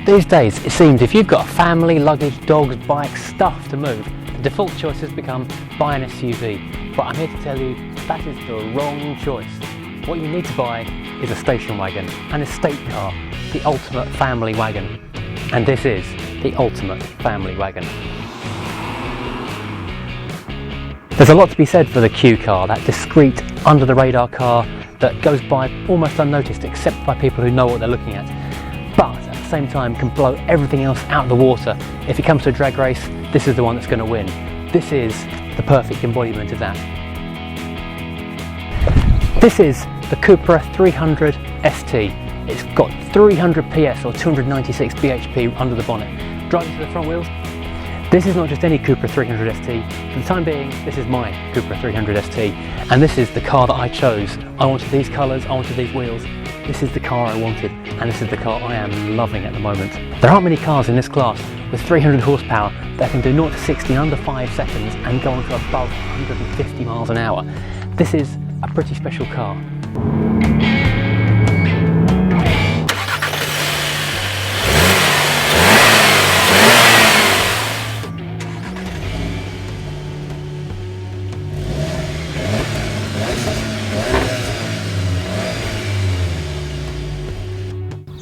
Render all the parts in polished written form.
These days, it seems if you've got a family, luggage, dogs, bikes, stuff to move, the default choice has become buy an SUV. But I'm here to tell you that is the wrong choice. What you need to buy is a station wagon, an estate car, the ultimate family wagon. And this is the ultimate family wagon. There's a lot to be said for the Q car, that discreet, under the radar car that goes by almost unnoticed except by people who know what they're looking at. But at the same time can blow everything else out of the water. If it comes to a drag race, this is the one that's going to win. This is the perfect embodiment of that. This is the Cupra 300 ST. It's got 300 PS or 296 bhp under the bonnet. Driving to the front wheels, this is not just any Cupra 300 ST. For the time being, this is my Cupra 300 ST, and this is the car that I chose. I wanted these colours, I wanted these wheels. This is the car I wanted, and this is the car I am loving at the moment. There aren't many cars in this class with 300 horsepower that can do 0 to 60 in under 5 seconds and go on to above 150 miles an hour. This is a pretty special car.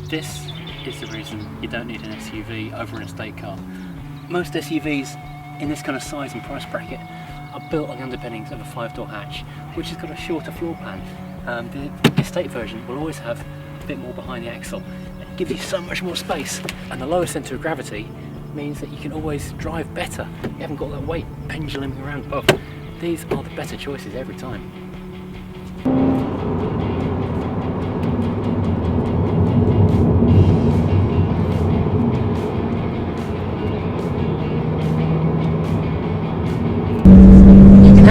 This is the reason you don't need an SUV over an estate car. Most SUVs in this kind of size and price bracket are built on the underpinnings of a 5-door hatch, which has got a shorter floor plan. The estate version will always have a bit more behind the axle. It gives you so much more space, and the lower centre of gravity means that you can always drive better. You haven't got that weight penduluming around above. These are the better choices every time.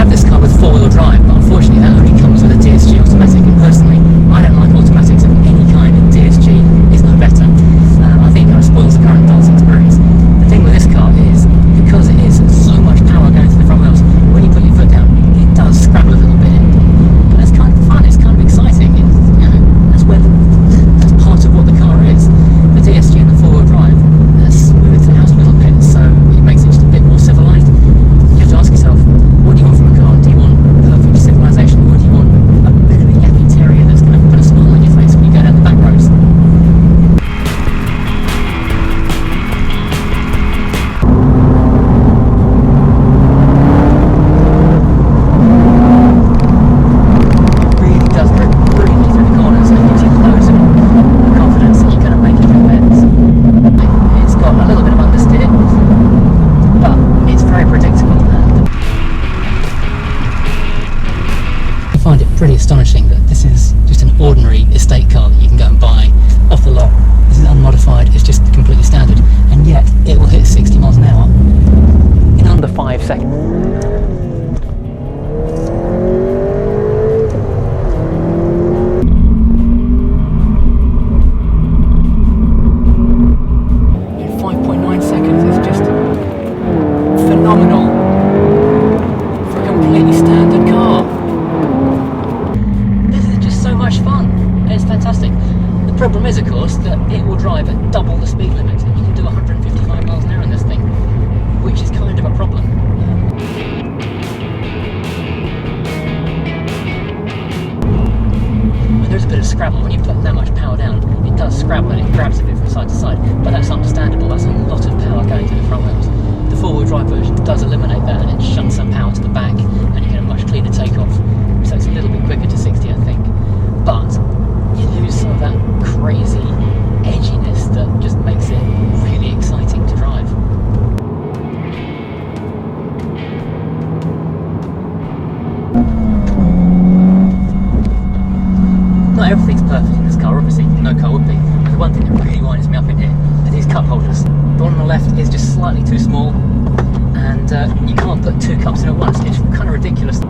This car with 4-wheel drive, but unfortunately that only comes with a DSG automatic, and personally I don't like automatics of any kind, and DSG is no better. I think it kind of spoils the current dancing experience. The thing with this car is, because it is so much power going through the front wheels, when you put your foot down it does scrabble a little bit, but that's kind of fun, it's kind of exciting. That's part of what the car is. The DSG and the 4-wheel drive smooths it out a little bit, so it makes it just a bit more civilised. You have to ask yourself, what do you want from a car? Do you want perfect civilization, or do you want a bit of a yappy terrier that's going to put a smile on your face when you go down the back roads? It really does breathe through the corners, and it gives you loads of confidence that you're going to make it through the bends. It's got a little bit of understeer, but it's very predictable. I find it pretty astonishing that this is just an ordinary estate car that you can go and buy off the lot. This is unmodified, it's just completely standard, and yet it will hit 60 miles an hour in under 5 seconds. In 5.9 seconds, it's just phenomenal for a completely standard car. So much fun, it's fantastic. The problem is, of course, that it will drive at double the speed limit, and you can do 155 miles an hour in this thing, which is kind of a problem. When there's a bit of scrabble when you put that much power down, it does scrabble and it grabs a bit from side to side, but that's understandable. That's a lot of power going to the front wheels. The 4-wheel drive version does eliminate that, and it shunts some power to the back, and you get a much cleaner takeoff, so it's a little bit quicker to 60, I think. But you lose some of that crazy edginess that just makes it really exciting to drive. Not everything's perfect in this car, obviously, no car would be, but the one thing that really winds me up in here are these cup holders. The one on the left is just slightly too small, and you can't put 2 cups in at once. It's kind of ridiculous.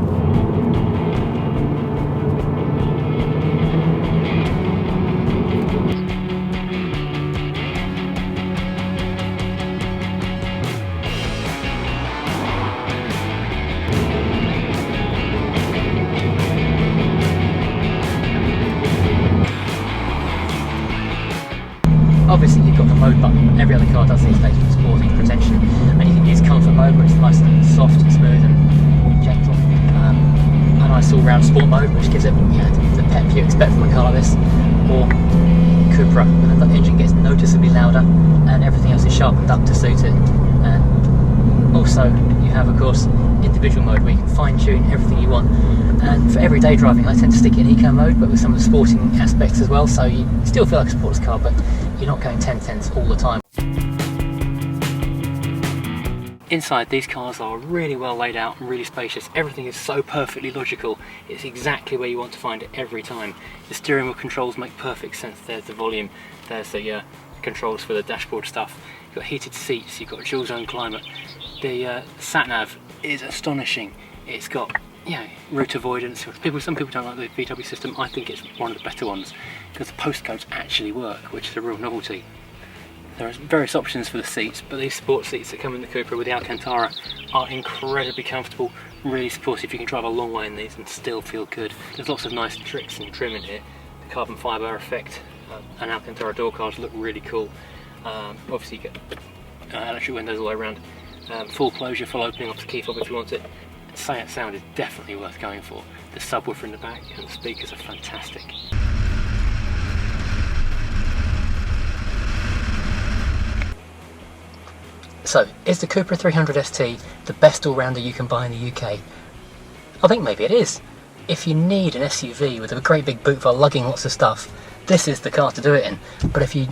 Obviously you've got the mode button, every other car does these days with sporting pretension, and you can use comfort mode where it's nice and soft and smooth and gentle. A nice all-round sport mode which gives it the pep you expect from a car like this, or Cupra, and the engine gets noticeably louder and everything else is sharpened up to suit it. And also you have, of course, individual mode where you can fine-tune everything you want. And for everyday driving I tend to stick in eco mode, but with some of the sporting aspects as well, so you still feel like a sports car but you're not going 10/10 all the time. Inside, these cars are really well laid out and really spacious. Everything is so perfectly logical. It's exactly where you want to find it every time. The steering wheel controls make perfect sense. There's the volume, there's the controls for the dashboard stuff. You've got heated seats, you've got dual zone climate. The sat nav is astonishing. It's got route avoidance. Some people don't like the VW system. I think it's one of the better ones because the postcodes actually work, which is a real novelty. There are various options for the seats, but these sport seats that come in the Cupra with the Alcantara are incredibly comfortable, really supportive. You can drive a long way in these and still feel good. There's lots of nice tricks and trim in here. The carbon fibre effect and Alcantara door cards look really cool. Obviously you get electric windows all the way around. Full closure, full opening off the key fob if you want it. SEAT sound is definitely worth going for. The subwoofer in the back and the speakers are fantastic. So, is the Cupra 300 ST the best all-rounder you can buy in the UK? I think maybe it is. If you need an SUV with a great big boot for lugging lots of stuff, this is the car to do it in. But if you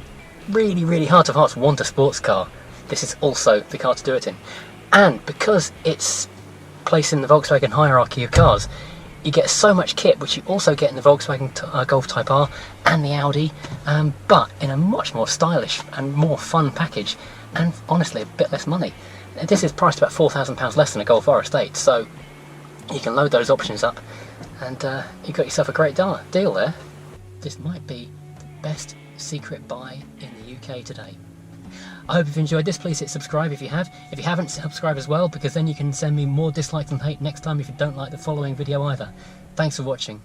really heart of hearts want a sports car, this is also the car to do it in. And because it's placed in the Volkswagen hierarchy of cars, you get so much kit which you also get in the Volkswagen Golf Type R and the Audi, but in a much more stylish and more fun package, and honestly a bit less money. This is priced about £4,000 less than a Golf R estate, so you can load those options up and you've got yourself a great deal there. This might be the best secret buy in the UK today. I hope you've enjoyed this. Please hit subscribe if you have. If you haven't, subscribe as well, because then you can send me more dislikes and hate next time if you don't like the following video either. Thanks for watching.